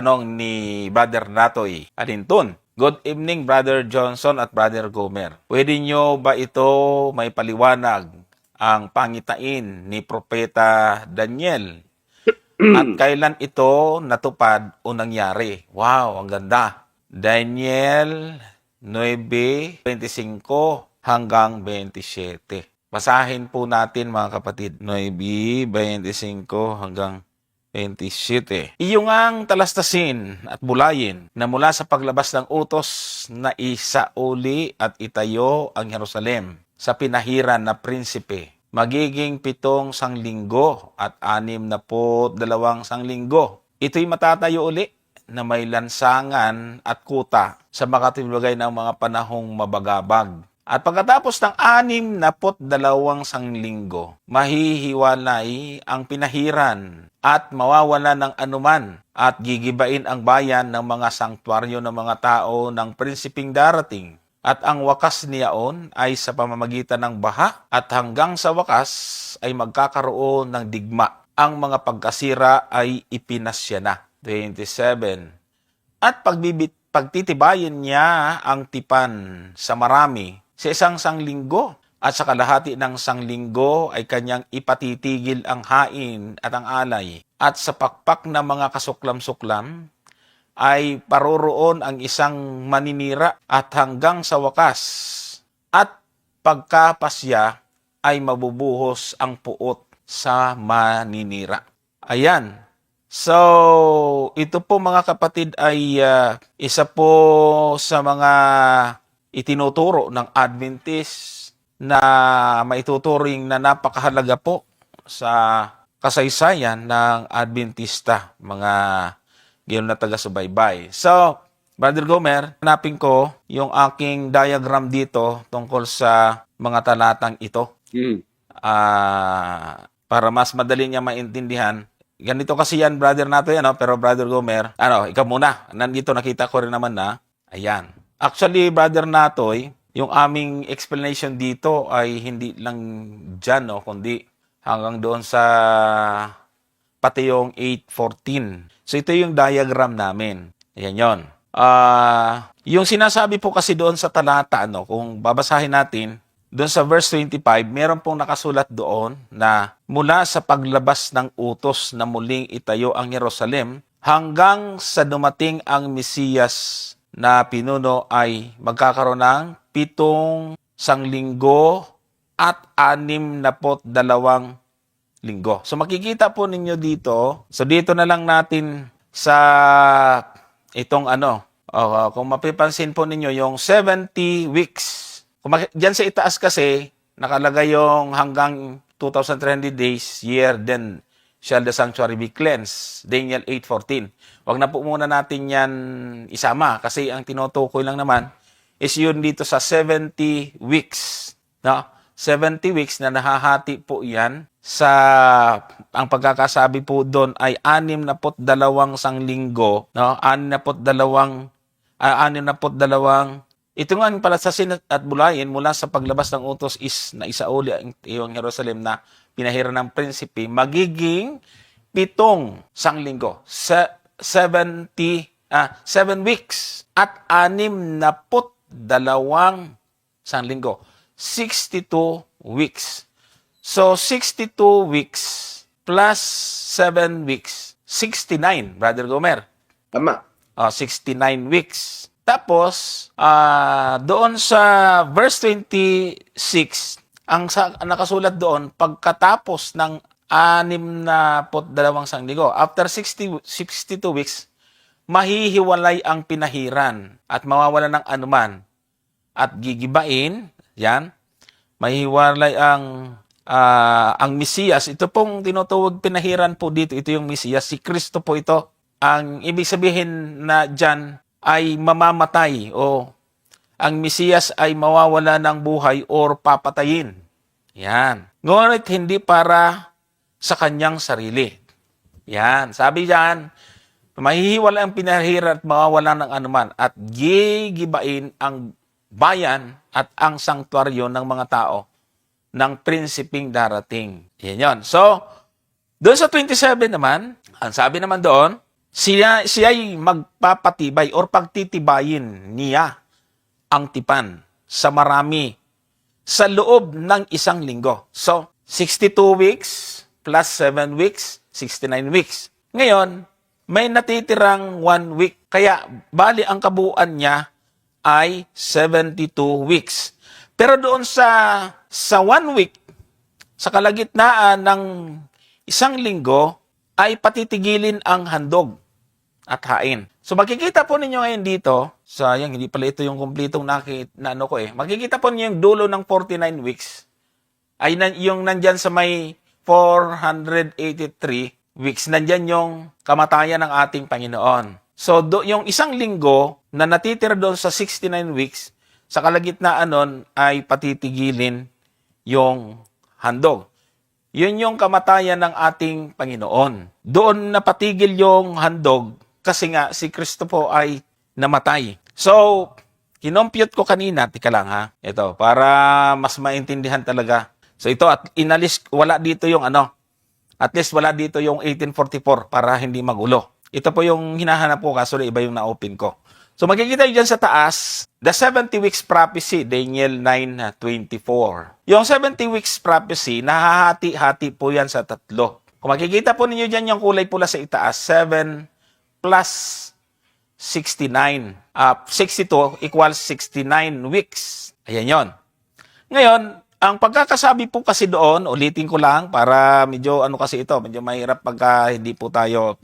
Tanong ni Brother Natoy Alinton. Good evening, Brother Johnson at Brother Gomer. Pwede nyo ba ito may paliwanag ang pangitain ni Propeta Daniel? At kailan ito natupad o nangyari? Wow, ang ganda. Daniel 9:25 hanggang 27. Basahin po natin mga kapatid. 9:25 hanggang 27. Iyong ang talastasin at bulayin na mula sa paglabas ng utos na isauli at itayo ang Jerusalem sa pinahiran na prinsipe. Magiging 7 sanglinggo at 62 sanglinggo. Ito'y matatayo uli na may lansangan at kuta sa makatibagay ng mga panahong mabagabag. At pagkatapos ng 62 sanglinggo, mahihiwalay ang pinahiran at mawawala ng anuman at gigibain ang bayan ng mga sanktuaryo ng mga tao ng prinsiping darating. At ang wakas niyaon ay sa pamamagitan ng baha at hanggang sa wakas ay magkakaroon ng digma. Ang mga pagkasira ay ipinasya na. 27. At pagtitibayin niya ang tipan sa marami sa isang sanglinggo at sa kalahati ng sanglinggo ay kanyang ipatitigil ang hain at ang alay. At sa pakpak na mga kasuklam-suklam ay paroroon ang isang maninira at hanggang sa wakas. At pagkapasya ay mabubuhos ang puot sa maninira. Ayan. So, ito po mga kapatid ay isa po sa mga itinuturo ng Adventist na maituturing na napakahalaga po sa kasaysayan ng Adventista, mga giyon na taga-subaybay. So, Brother Gomer, hanapin ko yung aking diagram dito tungkol sa mga talatang ito. Para mas madali niya maintindihan. Ganito kasi yan, Brother Natoy, pero Brother Gomer, ikaw muna. Nandito nakita ko rin naman na, ayan. Actually, Brother Natoy, yung aming explanation dito ay hindi lang dyan, kundi hanggang doon sa pati yung 8:14. So, ito yung diagram namin. Ayan yun. Yung sinasabi po kasi doon sa talata, kung babasahin natin, doon sa verse 25, meron pong nakasulat doon na mula sa paglabas ng utos na muling itayo ang Jerusalem hanggang sa dumating ang Mesiyas na pinuno ay magkakaroon ng 7 sanglinggo at 62 linggo. So makikita po ninyo dito, so dito na lang natin sa itong kung mapipansin po ninyo yung 70 weeks. Diyan sa itaas kasi, nakalagay yung hanggang 2,300 days, year, then shall the sanctuary be cleansed. Daniel 8:14. Wag na po muna natin yan isama kasi ang tinutukoy lang naman is yun dito sa 70 weeks. No? 70 weeks na nahahati po yan sa, ang pagkakasabi po doon ay 62 sanglinggo, no? 62 ito nga pala sa sinat at bulayin mula sa paglabas ng utos is na isauli ang iyong Jerusalem na pinahiran ng prinsipe, magiging 7 sanglinggo, 7 weeks at 62 sanglinggo, 62 weeks. So, 62 weeks plus 7 weeks, 69, Brother Gomer. Tama. 69 weeks. Tapos, doon sa verse 26, ang nakasulat doon, pagkatapos ng 62 sanglinggo, after 62 weeks, mahihiwalay ang pinahiran at mawawala ng anuman at gigibain, yan, mahihiwalay ang Mesiyas. Ito pong tinutuwag pinahiran po dito, ito yung Mesiyas, si Kristo po ito. Ang ibig sabihin na dyan ay mamamatay o ang Mesiyas ay mawawala ng buhay or papatayin. Yan. Ngunit hindi para sa kanyang sarili. Yan. Sabi diyan, mahihiwala ang pinahiran at mawawala ng anuman at gigibain ang bayan at ang sanktuaryo ng mga tao ng prinsiping darating. Yan yun. So, doon sa 27 naman, ang sabi naman doon, Siya'y magpapatibay or pagtitibayin niya ang tipan sa marami sa loob ng isang linggo. So, 62 weeks plus 7 weeks, 69 weeks. Ngayon, may natitirang 1 week. Kaya, bali ang kabuuan niya ay 72 weeks. Pero doon sa 1 week, sa kalagitnaan ng isang linggo, ay patitigilin ang handog at hain. So makikita po ninyo ngayon dito, sayang hindi pala ito yung kumpletong makikita po ninyo yung dulo ng 49 weeks ay yung nandyan sa may 483 weeks, nandyan yung kamatayan ng ating Panginoon. So yung isang linggo na natitira doon sa 69 weeks, sa kalagitnaan nun ay patitigilin yung handog. Yun yung kamatayan ng ating Panginoon. Doon napatigil yung handog kasi nga si Kristo po ay namatay. So, kinompute ko kanina, tika lang ha, ito, para mas maintindihan talaga. So ito, at inalis, wala dito yung at least wala dito yung 1844 para hindi magulo. Ito po yung hinahanap ko, kaso iba yung na-open ko. So makikita nyo dyan sa taas, the 70 weeks prophecy, Daniel 9:24. Yung 70 weeks prophecy, nahahati-hati po yan sa tatlo. Kung makikita po ninyo dyan yung kulay pula sa itaas, 7 plus 69. 62 equals 69 weeks. Ayan yon. Ngayon, ang pagkakasabi po kasi doon, ulitin ko lang para medyo kasi ito, medyo mahirap pagka hindi po tayo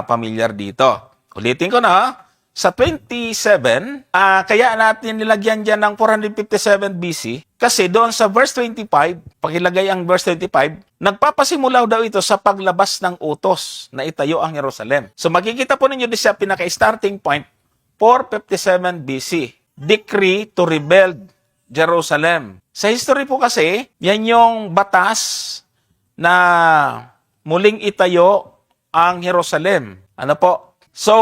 familiar dito. Ulitin ko na, sa 27, kaya natin nilagyan dyan ng 457 BC kasi doon sa verse 25, pakilagay ang verse 25, nagpapasimula daw ito sa paglabas ng utos na itayo ang Jerusalem. So makikita po ninyo din sa pinaka-starting point, 457 BC, decree to rebuild Jerusalem. Sa history po kasi, yan yung batas na muling itayo ang Jerusalem. Ano po? So,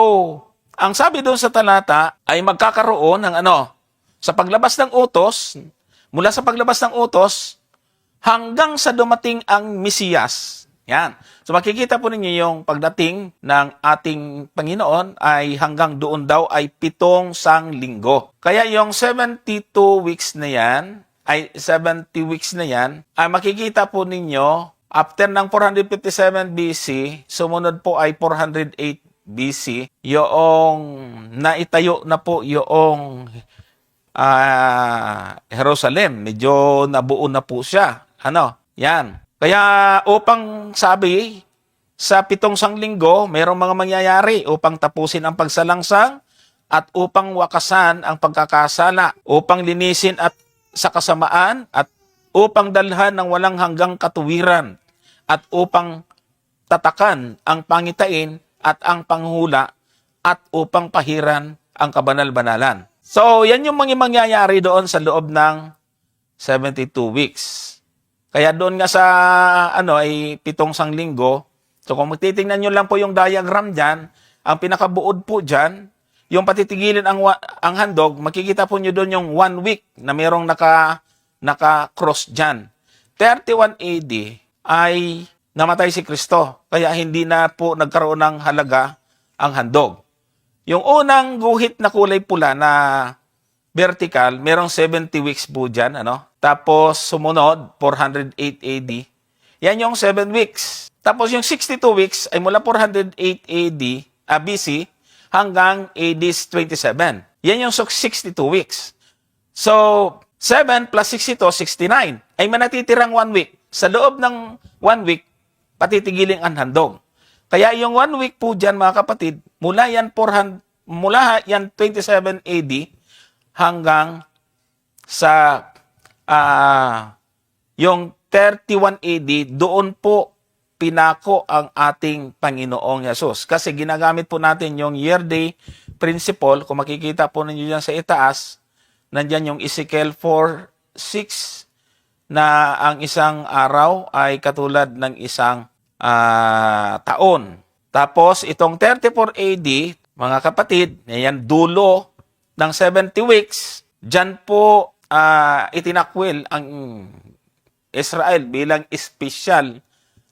ang sabi doon sa talata ay magkakaroon ng sa paglabas ng utos, mula sa paglabas ng utos, hanggang sa dumating ang Mesiyas. Yan. So makikita po ninyo yung pagdating ng ating Panginoon ay hanggang doon daw ay 7 linggo. Kaya yung 72 weeks na yan, ay 70 weeks na yan, ay makikita po ninyo, after ng 457 BC, sumunod po ay 408 BC, yung naitayo na po yung Jerusalem. Medyo nabuo na po siya. Yan. Kaya upang sabi, sa 7 linggo, mayroong mga mangyayari upang tapusin ang pagsalangsang at upang wakasan ang pagkakasala, upang linisin at sa kasamaan at upang dalhan ng walang hanggang katuwiran at upang tatakan ang pangitain at ang panghula at upang pahiran ang kabanal-banalan. So, yan yung mga mangyayari doon sa loob ng 72 weeks. Kaya doon nga sa ay 7 linggo. So, kung magtitingnan nyo lang po yung diagram dyan, ang pinakabuod po dyan, yung patitigilin ang handog, makikita po nyo doon yung 1 week na mayroong naka-cross dyan. 31 AD ay namatay si Kristo. Kaya hindi na po nagkaroon ng halaga ang handog. Yung unang guhit na kulay pula na vertical, merong 70 weeks po dyan. Tapos sumunod, 408 AD. Yan yung 7 weeks. Tapos yung 62 weeks ay mula 408 AD, BC hanggang AD 27. Yan yung 62 weeks. So, 7 plus 62, 69. Ay manatitirang 1 week. Sa loob ng 1 week, patitigilin ang handog. Kaya yung 1 week po dyan, mga kapatid, mula yan 27 AD hanggang sa yung 31 AD, doon po pinako ang ating Panginoong Yesus. Kasi ginagamit po natin yung year day principle. Kung makikita po ninyo dyan sa itaas, nandyan yung Ezekiel 4:6, na ang isang araw ay katulad ng isang taon. Tapos itong 34 AD, mga kapatid, yan dulo ng 70 weeks, dyan po itinakwil ang Israel bilang espesyal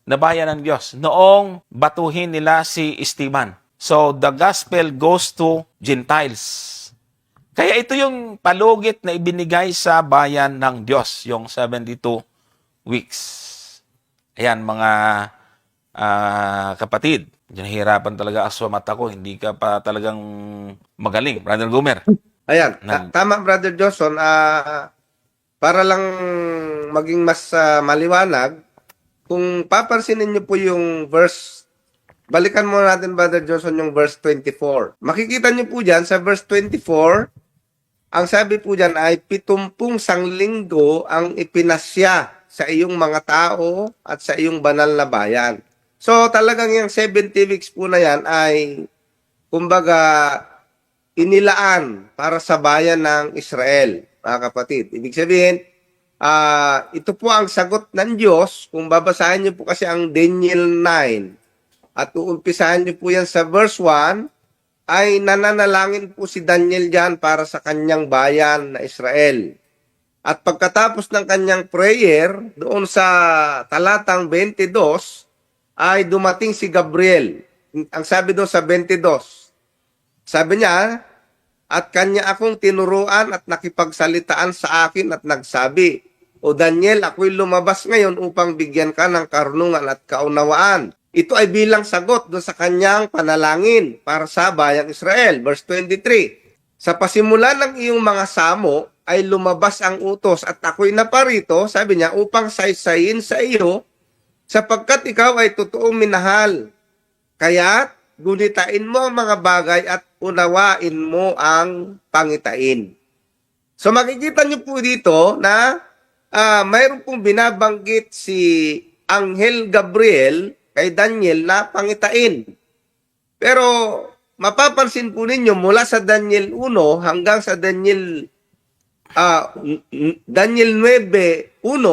na bayan ng Diyos noong batuhin nila si Esteban. So, the gospel goes to Gentiles. Kaya ito yung palugit na ibinigay sa bayan ng Diyos, yung 72 weeks. Ayan, mga kapatid, nahihirapan talaga aswa mata ko. Hindi ka pa talagang magaling, Brother Gomer. Ayan, tama Brother Johnson. Para lang maging mas maliwanag, kung papansinin niyo po yung verse, balikan mo natin Brother Johnson yung verse 24. Makikita niyo po dyan sa verse 24, ang sabi po dyan ay 70 sanglinggo ang ipinasya sa iyong mga tao at sa iyong banal na bayan. So talagang yung 70 weeks po na yan ay kumbaga inilaan para sa bayan ng Israel, mga kapatid. Ibig sabihin, ito po ang sagot ng Diyos. Kung babasahin niyo po kasi ang Daniel 9 at uumpisahan niyo po yan sa verse 1, ay nananalangin po si Daniel diyan para sa kanyang bayan na Israel. At pagkatapos ng kanyang prayer, doon sa talatang 22, ay dumating si Gabriel. Ang sabi doon sa 22, sabi niya, at kanya akong tinuruan at nakipagsalitaan sa akin at nagsabi, O Daniel, ako'y lumabas ngayon upang bigyan ka ng karunungan at kaunawaan. Ito ay bilang sagot doon sa kanyang panalangin para sa bayang Israel. Verse 23, Sa pasimula ng iyong mga samo ay lumabas ang utos at ako'y naparito, sabi niya, upang saysayin sa iyo sapagkat ikaw ay totoong minahal. Kaya gunitain mo ang mga bagay at unawain mo ang pangitain. So makikita niyo po dito na mayroon pong binabanggit si Anghel Gabriel kay Daniel na pangitain. Pero mapapansin po ninyo mula sa Daniel 1 hanggang sa Daniel 9:1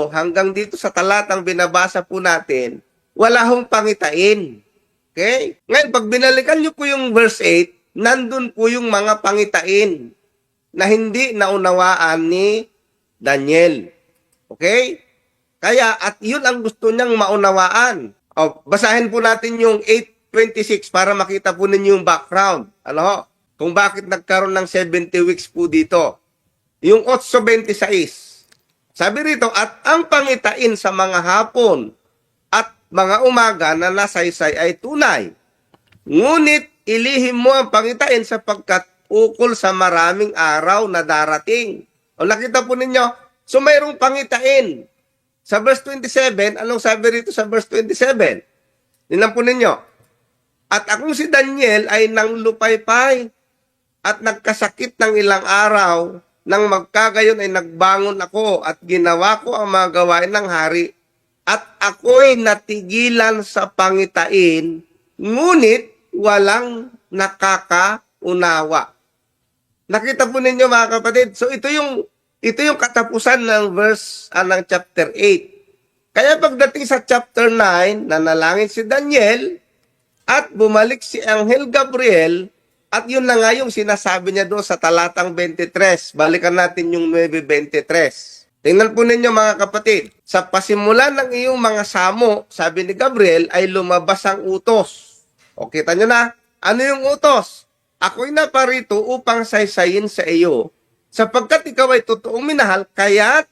hanggang dito sa talatang binabasa po natin, wala hong pangitain. Okay? Ngayon, pag binalikan nyo po yung verse 8, nandun po yung mga pangitain na hindi naunawaan ni Daniel. Okay? Kaya, at yun ang gusto niyang maunawaan. Basahin po natin yung 8:26 para makita po ninyo yung background. Ano? Kung bakit nagkaroon ng 70 weeks po dito. Yung 8:26. Sabi rito, at ang pangitain sa mga hapon at mga umaga na nasaysay ay tunay. Ngunit ilihim mo ang pangitain sapagkat ukol sa maraming araw na darating. O nakita po ninyo, so mayroong pangitain. Sa verse 27, anong sabi rito sa verse 27? Tingnan po ninyo. At akong si Daniel ay nanglupaypay at nagkasakit ng ilang araw. Nang magkagayon ay nagbangon ako at ginawa ko ang mga gawain ng hari at ako'y natigilan sa pangitain, ngunit walang nakakaunawa. Nakita po ninyo mga kapatid, so ito yung katapusan ng verse ng chapter 8. Kaya pagdating sa chapter 9, nanalangin si Daniel at bumalik si Anghel Gabriel. At yun na nga yung sinasabi niya doon sa talatang 23. Balikan natin yung 9:23. Tingnan po ninyo mga kapatid. Sa pasimula ng iyong mga samo, sabi ni Gabriel, ay lumabas ang utos. O kita nyo na, ano yung utos? Ako'y naparito upang saysayin sa iyo, sapagkat ikaw ay totoong minahal, kaya't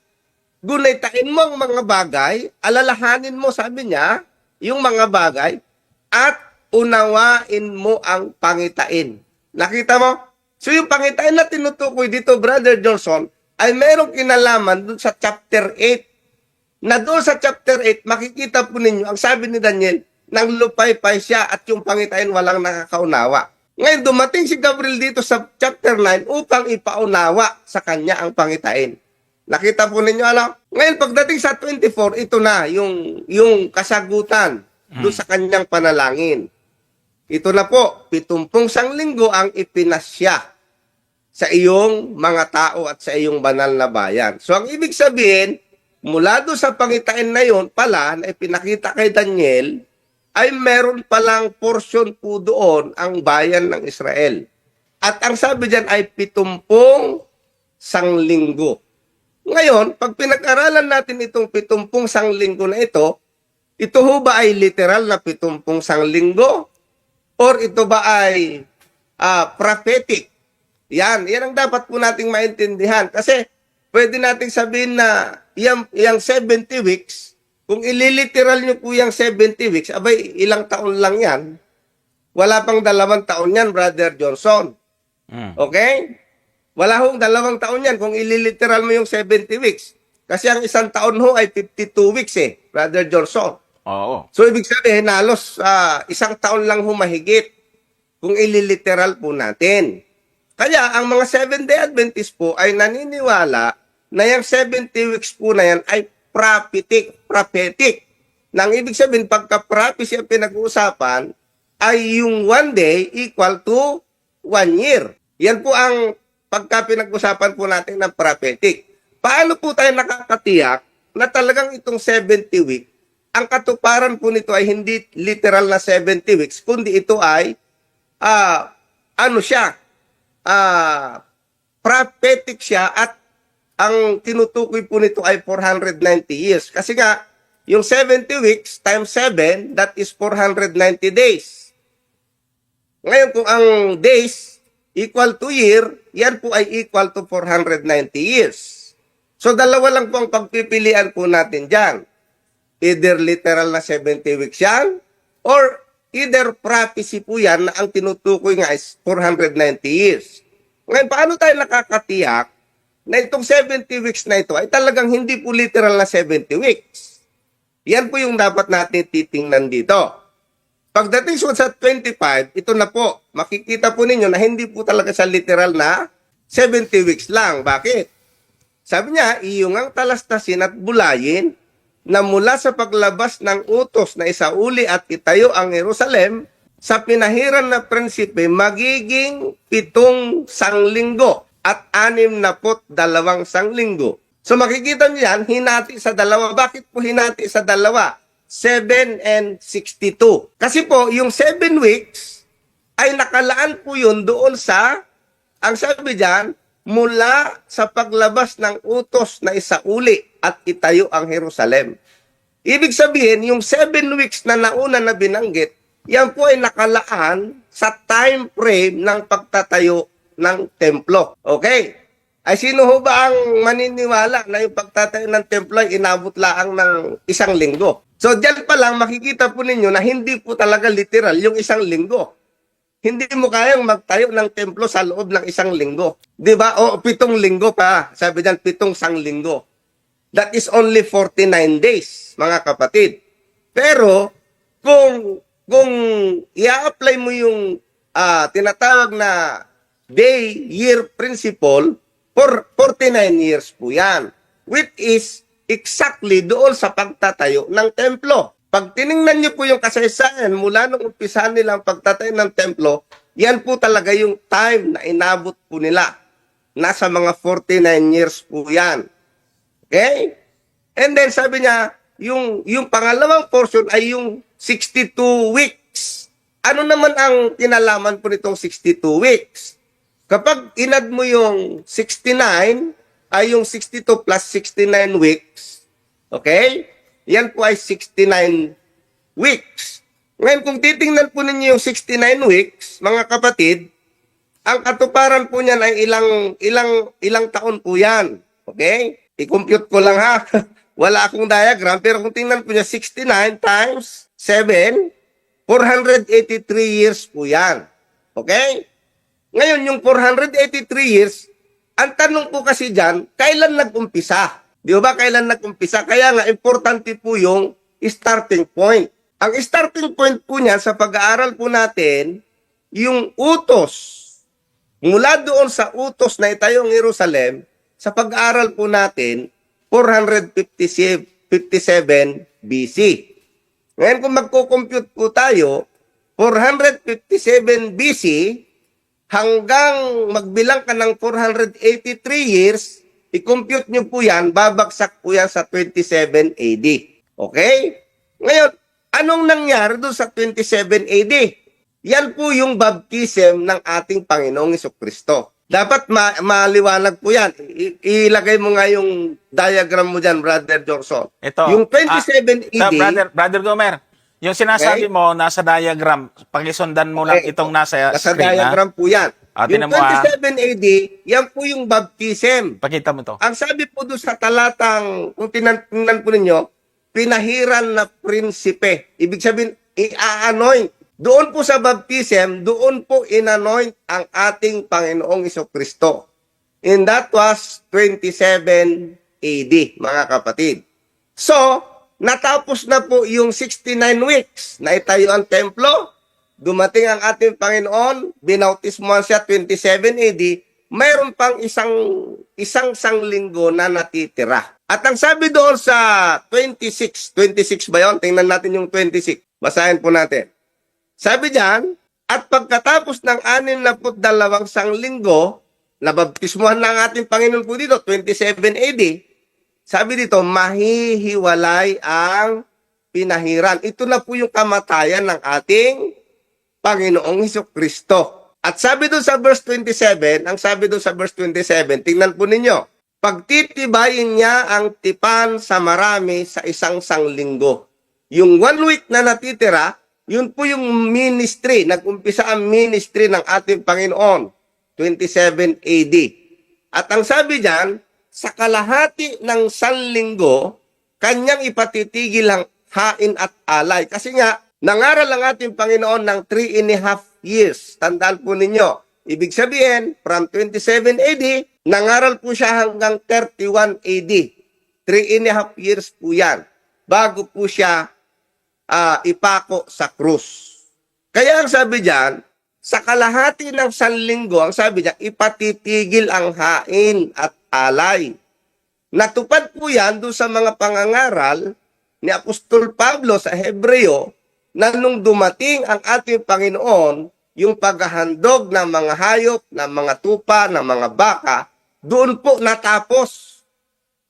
gunaytain mo ang mga bagay, alalahanin mo, sabi niya, yung mga bagay, at unawain mo ang pangitain. Nakita mo? So yung pangitain na tinutukoy dito, Brother Johnson, ay merong kinalaman dun sa chapter 8. Na doon sa chapter 8, makikita po ninyo, ang sabi ni Daniel, nang lupaypay siya at yung pangitain walang nakakaunawa. Ngayon, dumating si Gabriel dito sa chapter 9 upang ipaunawa sa kanya ang pangitain. Nakita po ninyo, ano? Ngayon, pagdating sa 24, ito na, yung kasagutan doon sa kanyang panalangin. Ito na po, 70 sanglinggo ang ipinasya sa iyong mga tao at sa iyong banal na bayan. So, ang ibig sabihin, mula doon sa pangitain na yun pala, na ipinakita kay Daniel, ay meron palang portion po doon ang bayan ng Israel. At ang sabi dyan ay 70 sanglinggo. Ngayon, pag pinag-aralan natin itong 70 sanglinggo na ito, ito ho ba ay literal na 70 sanglinggo? Or ito ba ay prophetic? Yan ang dapat po nating maintindihan. Kasi pwede nating sabihin na yung 70 weeks, kung ililiteral nyo po yung 70 weeks, abay, ilang taon lang yan. Wala pang 2 taon yan, Brother Johnson. Mm. Okay? Wala hong 2 taon yan kung ililiteral mo yung 70 weeks. Kasi ang isang taon ho ay 52 weeks Brother Johnson. Oo. So, ibig sabihin, halos isang taon lang humahigit kung ililiteral po natin. Kaya, ang mga Seventh-day Adventist po ay naniniwala na yung 70 weeks po na yan ay prophetic. Nang ibig sabihin, pagka-prophecy ang pinag-uusapan, ay yung 1 day equal to 1 year. Yan po ang pagka pinag-usapan po natin ng prophetic. Paano po tayo nakakatiyak na talagang itong 70 week, ang katuparan po nito ay hindi literal na 70 weeks, kundi ito ay prophetic siya at ang tinutukoy po nito ay 490 years. Kasi nga, yung 70 weeks times 7, that is 490 days. Ngayon, kung ang days equal to year, yan po ay equal to 490 years. So, dalawa lang po ang pagpipilian po natin dyan. Either literal na 70 weeks yan, or either prophecy po yan na ang tinutukoy nga is 490 years. Ngayon, paano tayo nakakatiyak na itong 70 weeks na ito ay talagang hindi po literal na 70 weeks? Yan po yung dapat natin titingnan dito. Pagdating sa 25, ito na po, makikita po ninyo na hindi po talaga sa literal na 70 weeks lang. Bakit? Sabi niya, iyong ang talastasin at bulayin na mula sa paglabas ng utos na isauli at itayo ang Jerusalem, sa pinahiran na prinsipe, magiging 7 sanglinggo at 62 sanglinggo. So makikita niyo yan, hinati sa dalawa. Bakit po hinati sa dalawa? 7 and 62. Kasi po, yung 7 weeks ay nakalaan po yun doon sa, ang sabi dyan, mula sa paglabas ng utos na isauli at itayo ang Jerusalem. Ibig sabihin, yung 7 weeks na nauna na binanggit, yan po ay nakalaan sa time frame ng pagtatayo ng templo. Okay? Ay sino ho ba ang maniniwala na yung pagtatayo ng templo ay inabot laang ng 1 linggo? So, dyan pa lang makikita po ninyo na hindi po talaga literal yung 1 linggo. Hindi mo kayang magtayo ng templo sa loob ng 1 linggo. Di ba? O 7 linggo pa. Sabi dyan, 7 sanglinggo. That is only 49 days, mga kapatid. Pero, kung i-apply mo yung tinatawag na day-year principle, for 49 years po yan. Which is exactly doon sa pagtatayo ng templo. Pag tiningnan niyo po yung kasaysayan mula nung umpisahan nilang pagtatayo ng templo, yan po talaga yung time na inabot po nila. Nasa mga 49 years po yan. Okay? And then sabi niya, yung pangalawang portion ay yung 62 weeks. Ano naman ang kinalaman po nitong 62 weeks? Kapag inad mo yung 69, ay yung 62 plus 69 weeks, okay? Yan po ay 69 weeks. Ngayon, kung titingnan po ninyo yung 69 weeks, mga kapatid, ang katuparan po niyan ay ilang taon po yan. Okay? I-compute ko lang ha. Wala akong diagram, pero kung tingnan po niya, 69 times 7, 483 years po yan. Okay? Ngayon, yung 483 years, ang tanong po kasi dyan, kailan nag-umpisa? Di ba kailan nag-umpisa? Kaya nga, importante po yung starting point. Ang starting point po niya sa pag-aaral po natin, yung utos. Mula doon sa utos na itayong Jerusalem, sa pag-aaral po natin, 457 BC. Ngayon kung magko-compute po tayo, 457 BC, hanggang magbilang ka ng 483 years, i-compute nyo po yan, babagsak po yan sa 27 AD. Okay? Ngayon, anong nangyari doon sa 27 AD? Yan po yung baptism ng ating Panginoong Jesucristo. Dapat maliwanag po yan. Ilagay mo nga yung diagram mo dyan, Brother Johnson. Ito. Yung 27 AD, Brother Gomer, yung sinasabi Okay. mo, nasa diagram, pakisundan mo lang Okay. itong nasa nasa screen, ha? diagram po yan. Tinan Yung mo, 27 AD, yan po yung baptism. Pakita mo to. Ang sabi po doon sa talatang, kung tinanong po ninyo, pinahiran na prinsipe. Ibig sabihin, i-anoint. Doon po sa baptism, doon po inanoint ang ating Panginoong Isokristo. And that was 27 AD, mga kapatid. So, natapos na po yung 69 weeks na itayo ang templo. Dumating ang ating Panginoon, binautismuhan siya 27 AD, mayroon pang isang sanglinggo na natitira. At ang sabi doon sa 26 ba yun? Tingnan natin yung 26. Basahin po natin. Sabi diyan, at pagkatapos ng 62 sanglinggo, nabaptismuhan na ang ating Panginoon po dito, 27 AD, sabi dito, mahihiwalay ang pinahiran. Ito na po yung kamatayan ng ating Panginoong Hesukristo. At sabi doon sa verse 27, ang sabi doon sa verse 27, tingnan po ninyo, pagtitibayin niya ang tipan sa marami sa isang sanglinggo. Yung 1 week na natitira, yun po yung ministry, nag-umpisa ang ministry ng ating Panginoon, 27 AD. At ang sabi diyan, sa kalahati ng sanlinggo, kanyang ipatitigil ang hain at alay. Kasi nga, nangaral ang ating Panginoon ng 3.5 years. Tandaan po ninyo. Ibig sabihin, from 27 AD, nangaral po siya hanggang 31 AD. 3.5 years po yan. Bago po siya ipako sa krus. Kaya ang sabi diyan, sa kalahati ng sanlinggo, ang sabi diyan, ipatitigil ang hain at alay. Natupad po yan doon sa mga pangangaral ni Apostol Pablo sa Hebreo na nung dumating ang ating Panginoon, yung paghahandog ng mga hayop, ng mga tupa, ng mga baka, doon po natapos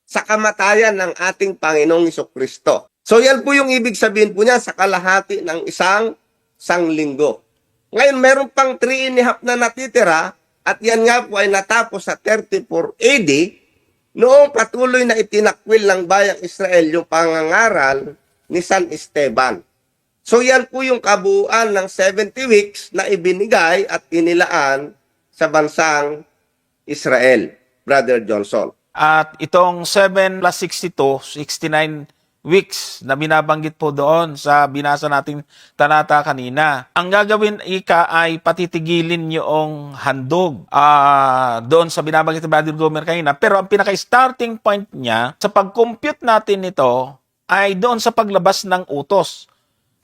sa kamatayan ng ating Panginoong Hesukristo. So yan po yung ibig sabihin po niya sa kalahati ng isang sanglinggo. Ngayon, meron pang 3.5 na natitira at yan nga po ay natapos sa 34 AD noong patuloy na itinakwil ng bayang Israel yung pangangaral ni San Esteban. So yan po yung kabuuan ng 70 weeks na ibinigay at inilaan sa bansang Israel, Brother Johnson. At itong 7 plus 62, 69 weeks na binabanggit po doon sa binasa nating talata kanina. Ang gagawin ay patitigilin yung handog doon sa binabanggit ni Brother Gomer kanina. Pero ang pinaka-starting point niya, sa pag-compute natin ito, ay doon sa paglabas ng utos.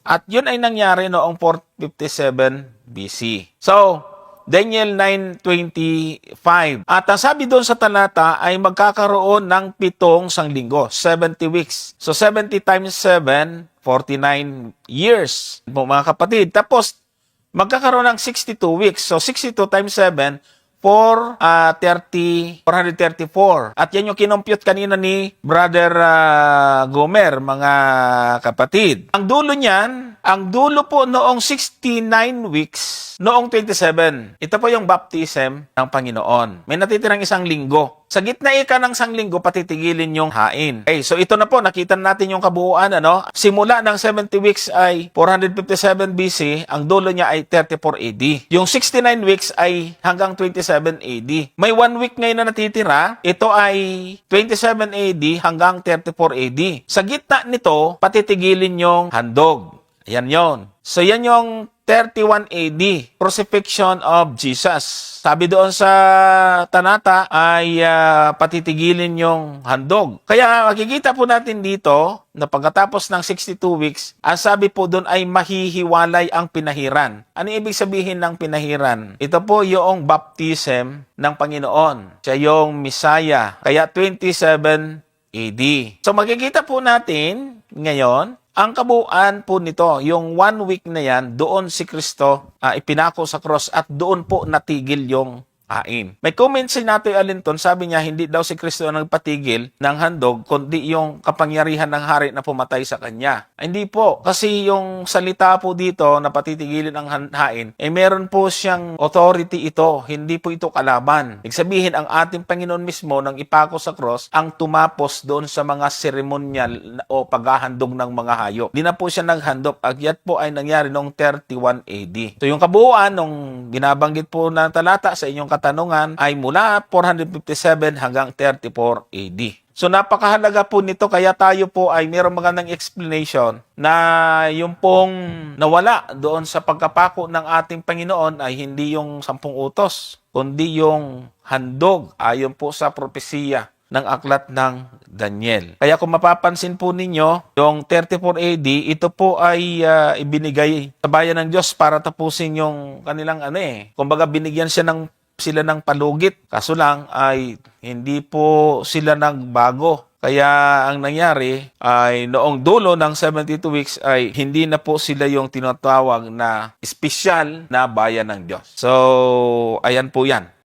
At yun ay nangyari noong 457 BC. So, Daniel 9:25. At ang sabi doon sa talata ay magkakaroon ng 7 sanglinggo, 70 weeks. So 70 times 7, 49 years, mga kapatid. Tapos magkakaroon ng 62 weeks. So 62 times 7, 434. At yan yung kinompute kanina ni Brother Gomer, mga kapatid. Ang dulo niyan, ang dulo po noong 69 weeks, noong 27. Ito po yung baptism ng Panginoon. May natitirang isang linggo. Sa gitna ng sanglinggo, patitigilin yung hain. Okay, so ito na po, nakita natin yung kabuuan, ano? Simula ng 70 weeks ay 457 BC, ang dulo niya ay 34 AD. Yung 69 weeks ay hanggang 27 AD. May 1 week ngayon na natitira, ito ay 27 AD hanggang 34 AD. Sa gitna nito, patitigilin yung handog. Ayan yon. So yan yung 31 AD, crucifixion of Jesus. Sabi doon sa talata ay patitigilin yung handog. Kaya makikita po natin dito na pagkatapos ng 62 weeks, ang sabi po doon ay mahihiwalay ang pinahiran. Ano ibig sabihin ng pinahiran? Ito po yung baptism ng Panginoon. Siya yung Messiah. Kaya 27 AD. So makikita po natin ngayon, ang kabuuan po nito, yung 1 week na yan, doon si Kristo ipinako sa cross at doon po natigil yung hain. May comment si Natoy Alinton, sabi niya hindi daw si Kristo ang nagpatigil ng handog, kundi yung kapangyarihan ng hari na pumatay sa kanya. Hindi po, kasi yung salita po dito na patitigilin ang hain, meron po siyang authority ito, hindi po ito kalaban. Ibig sabihin, ang ating Panginoon mismo nang ipako sa cross, ang tumapos doon sa mga seremonyal o paghahandog ng mga hayop. Di na po siya naghandog, agyat po ay nangyari noong 31 AD. So yung kabuuan nung binabanggit po na talata sa inyong katanungan ay mula 457 hanggang 34 AD. So napakahalaga po nito, kaya tayo po ay mayroong magandang explanation na yung pong nawala doon sa pagkapako ng ating Panginoon ay hindi yung 10 utos, kundi yung handog ayon po sa propesiya ng aklat ng Daniel. Kaya kung mapapansin po ninyo, yung 34 AD, ito po ay ibinigay sa bayan ng Diyos para tapusin yung kanilang kumbaga binigyan sila ng palugit. Kaso lang ay hindi po sila nagbago. Kaya ang nangyari ay noong dulo ng 72 weeks ay hindi na po sila yung tinatawag na espesyal na bayan ng Diyos. So, ayan po yan.